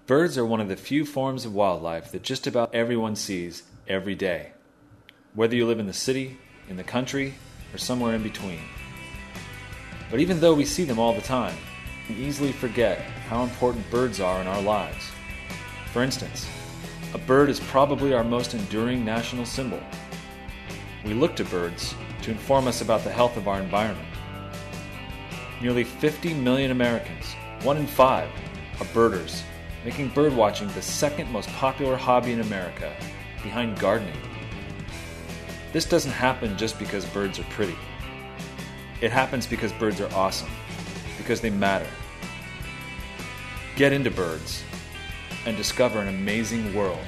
Birds are one of the few forms of wildlife that just about everyone sees every day, whether you live in the city, in the country, or somewhere in between. But even though we see them all the time, we easily forget how important birds are in our lives. For instance, a bird is probably our most enduring national symbol. We look to birds to inform us about the health of our environment. Nearly 50 million Americans, 1 in 5, are birders, making birdwatching the second most popular hobby in America, behind gardening. This doesn't happen just because birds are pretty. It happens because birds are awesome, because they matter. Get into birds and discover an amazing world.